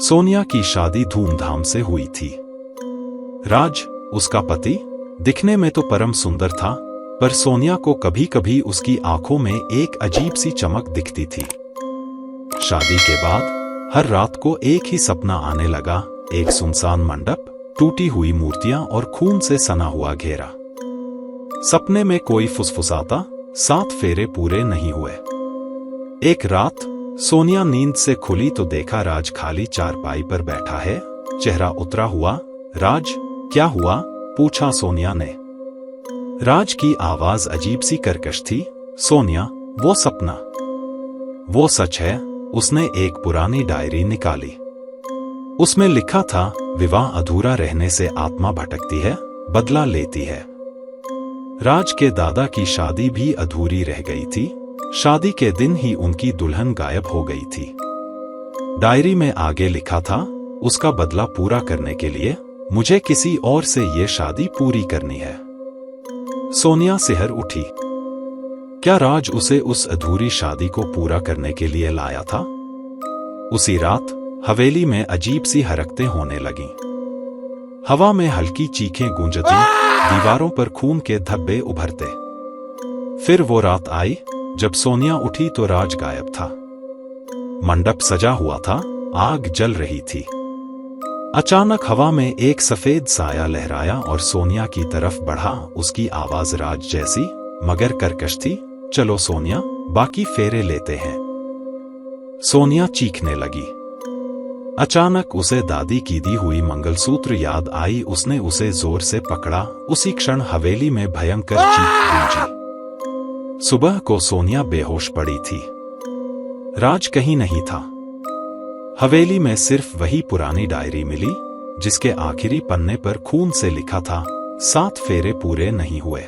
सोनिया की शादी धूमधाम से हुई थी। राज, उसका पति, दिखने में तो परम सुंदर था, पर सोनिया को कभी कभी उसकी आंखों में एक अजीब सी चमक दिखती थी। शादी के बाद हर रात को एक ही सपना आने लगा, एक सुनसान मंडप, टूटी हुई मूर्तियां और खून से सना हुआ घेरा। सपने में कोई फुसफुसाता, 7 फेरे पूरे नहीं हुए। एक रात सोनिया नींद से खुली तो देखा राज खाली चारपाई पर बैठा है, चेहरा उतरा हुआ। राज, क्या हुआ? पूछा सोनिया ने। राज की आवाज अजीब सी कर्कश थी। सोनिया, वो सपना, वो सच है। उसने एक पुरानी डायरी निकाली। उसमें लिखा था, विवाह अधूरा रहने से आत्मा भटकती है, बदला लेती है। राज के दादा की शादी भी अधूरी रह गई थी। शादी के दिन ही उनकी दुल्हन गायब हो गई थी। डायरी में आगे लिखा था, उसका बदला पूरा करने के लिए मुझे किसी और से ये शादी पूरी करनी है। सोनिया सिहर उठी। क्या राज उसे उस अधूरी शादी को पूरा करने के लिए लाया था? उसी रात हवेली में अजीब सी हरकतें होने लगीं। हवा में हल्की चीखें गूंजती, दीवारों पर खून के धब्बे उभरते। फिर वो रात आई जब सोनिया उठी तो राज गायब था। मंडप सजा हुआ था, आग जल रही थी। अचानक हवा में एक सफेद साया लहराया और सोनिया की तरफ बढ़ा। उसकी आवाज राज जैसी मगर कर्कश थी। चलो सोनिया, बाकी फेरे लेते हैं। सोनिया चीखने लगी। अचानक उसे दादी की दी हुई मंगलसूत्र याद आई। उसने उसे जोर से पकड़ा। उसी क्षण हवेली में भयंकर चीख गूंजी। सुबह को सोनिया बेहोश पड़ी थी। राज कहीं नहीं था। हवेली में सिर्फ वही पुरानी डायरी मिली, जिसके आखिरी पन्ने पर खून से लिखा था, 7 फेरे पूरे नहीं हुए।